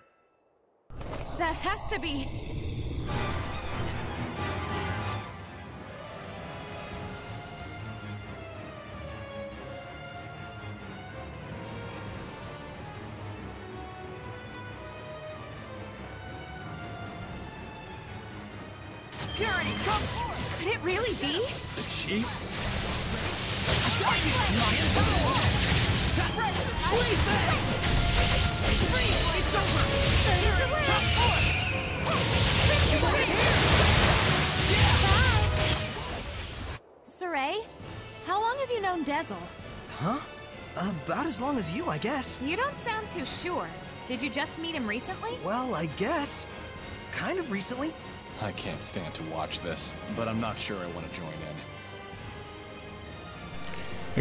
That has to be... Purity, come forward! Could it really be? The chief? I got you, lion! Bleed back! Freeze! It's over! Come forward! You want it here! Saray, how long have you known Dezel? Huh? About as long as you, I guess. You don't sound too sure. Did you just meet him recently? Well, I guess. Kind of recently. I can't stand to watch this, but I'm not sure I want to join in.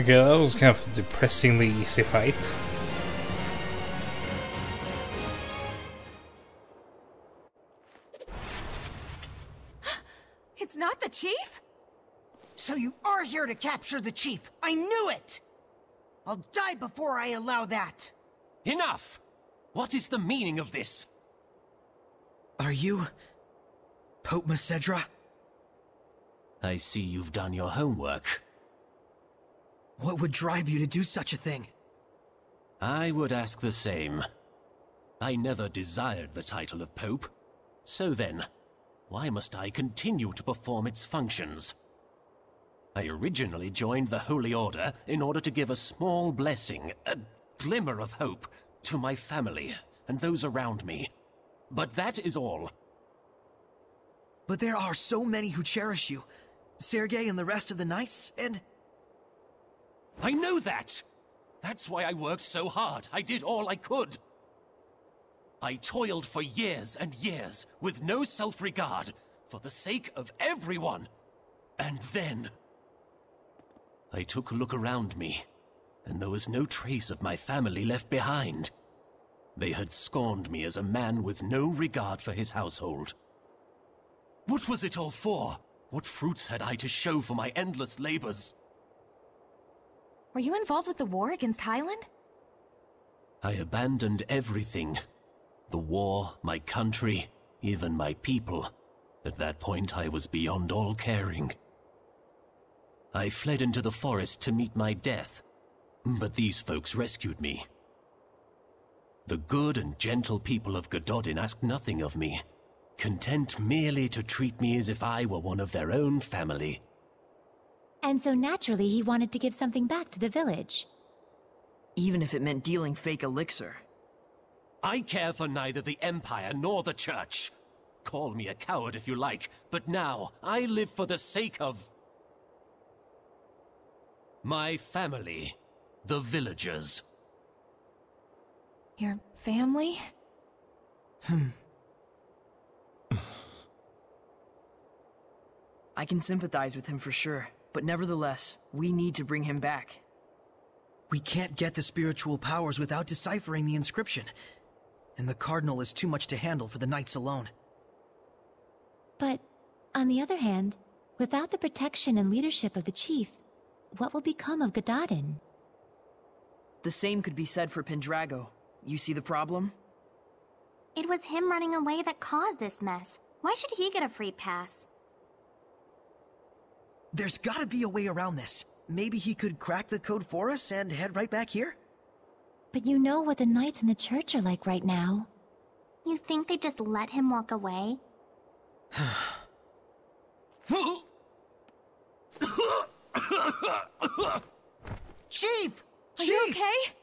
Okay, that was kind of a depressingly easy fight. It's not the chief? So you are here to capture the chief! I knew it! I'll die before I allow that! Enough! What is the meaning of this? Are you... Pope Macedra? I see you've done your homework. What would drive you to do such a thing? I would ask the same. I never desired the title of Pope. So then, why must I continue to perform its functions? I originally joined the Holy Order in order to give a small blessing, a glimmer of hope, to my family and those around me. But that is all. But there are so many who cherish you. Sergei and the rest of the Knights, and... I know that! That's why I worked so hard. I did all I could. I toiled for years and years, with no self-regard, for the sake of everyone. And then... I took a look around me, and there was no trace of my family left behind. They had scorned me as a man with no regard for his household. What was it all for? What fruits had I to show for my endless labors? Were you involved with the war against Highland? I abandoned everything. The war, my country, even my people. At that point, I was beyond all caring. I fled into the forest to meet my death, but these folks rescued me. The good and gentle people of Gadadin asked nothing of me, content merely to treat me as if I were one of their own family. And so naturally he wanted to give something back to the village. Even if it meant dealing fake elixir. I care for neither the Empire nor the Church. Call me a coward if you like, but now I live for the sake of... my family. The villagers. Your family? I can sympathize with him for sure, but nevertheless, we need to bring him back. We can't get the spiritual powers without deciphering the inscription. And the Cardinal is too much to handle for the Knights alone. But, on the other hand, without the protection and leadership of the Chief, what will become of Gadadin? The same could be said for Pendrago. You see the problem? It was him running away that caused this mess. Why should he get a free pass? There's gotta be a way around this. Maybe he could crack the code for us and head right back here? But you know what the Knights in the church are like right now. You think they just let him walk away? Chief! Are you okay?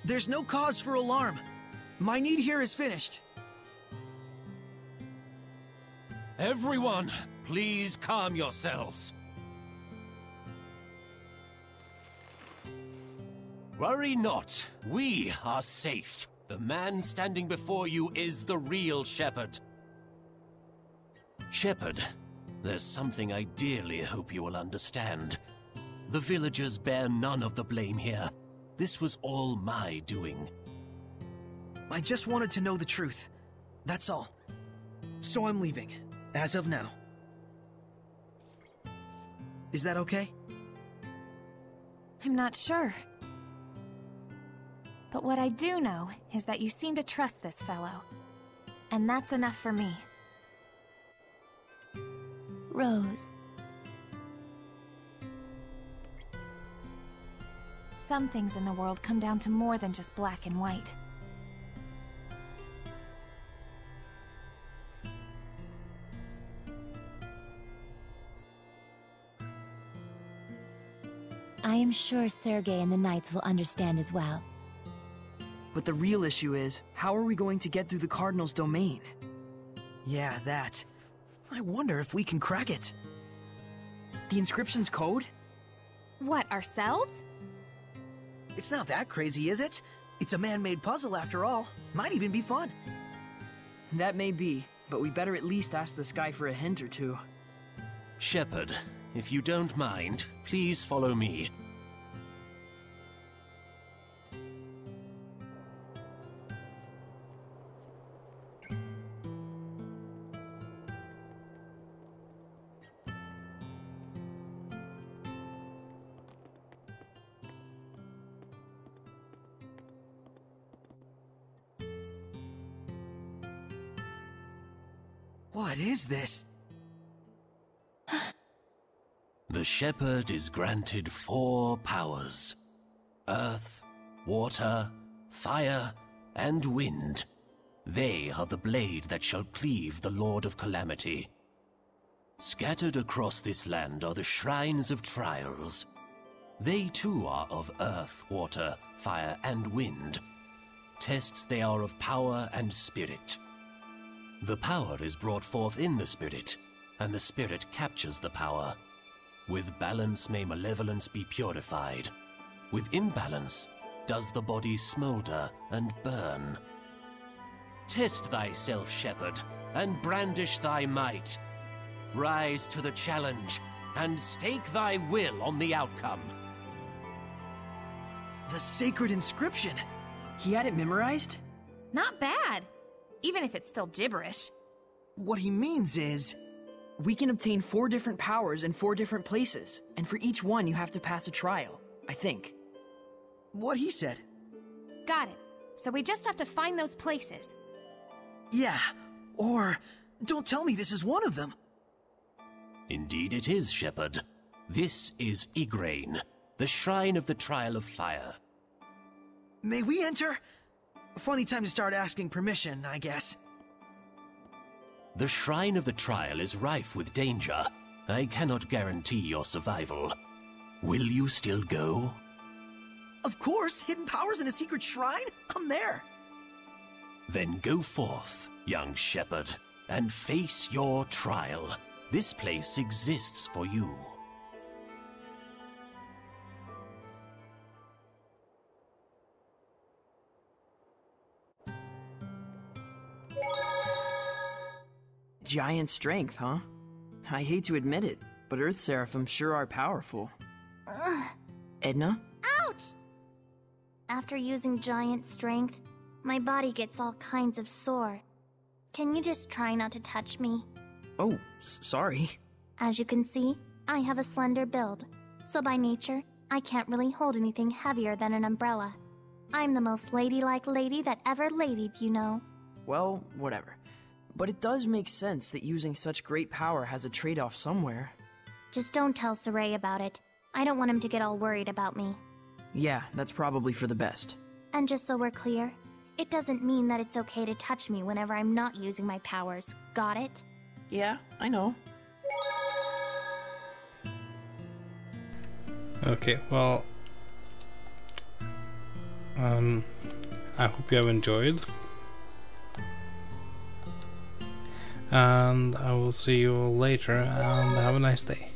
There's no cause for alarm. My need here is finished. Everyone, please calm yourselves. Worry not, we are safe. The man standing before you is the real Shepherd. Shepherd, there's something I dearly hope you will understand. The villagers bear none of the blame here. This was all my doing. I just wanted to know the truth. That's all. So I'm leaving, as of now. Is that okay? I'm not sure. But what I do know is that you seem to trust this fellow. And that's enough for me. Rose. Some things in the world come down to more than just black and white. I am sure Sergei and the Knights will understand as well. But the real issue is, how are we going to get through the Cardinal's domain? Yeah, that. I wonder if we can crack it. The inscription's code? What, ourselves? It's not that crazy, is it? It's a man-made puzzle after all. Might even be fun. That may be, but we better at least ask this guy for a hint or two. Shepherd, if you don't mind, please follow me. What is this? The Shepherd is granted 4 powers: earth, water, fire, and wind. They are the blade that shall cleave the Lord of Calamity. Scattered across this land are the Shrines of Trials. They too are of earth, water, fire, and wind. Tests they are of power and spirit. The power is brought forth in the spirit, and the spirit captures the power. With balance may malevolence be purified. With imbalance does the body smolder and burn. Test thyself, shepherd, and brandish thy might. Rise to the challenge, and stake thy will on the outcome. The sacred inscription! He had it memorized? Not bad, even if it's still gibberish. What he means is... We can obtain 4 different powers in 4 different places, and for each one you have to pass a trial, I think. What he said. Got it. So we just have to find those places. Yeah, or... Don't tell me this is one of them. Indeed it is, shepherd. This is Igraine, the shrine of the Trial of Fire. May we enter? Funny time to start asking permission, I guess. The Shrine of the Trial is rife with danger. I cannot guarantee your survival. Will you still go? Of course! Hidden powers in a secret shrine? I'm there! Then go forth, young shepherd, and face your trial. This place exists for you. Giant strength, huh? I hate to admit it, but Earth Seraphim sure are powerful. Ugh. Edna? Ouch! After using giant strength, my body gets all kinds of sore. Can you just try not to touch me? Oh, sorry. As you can see, I have a slender build, so by nature, I can't really hold anything heavier than an umbrella. I'm the most ladylike lady that ever ladied, you know. Well, whatever. But it does make sense that using such great power has a trade-off somewhere. Just don't tell Saray about it. I don't want him to get all worried about me. Yeah, that's probably for the best. And just so we're clear, it doesn't mean that it's okay to touch me whenever I'm not using my powers. Got it? Yeah, I know. Okay, well... I hope you have enjoyed. And I will see you all later, and have a nice day.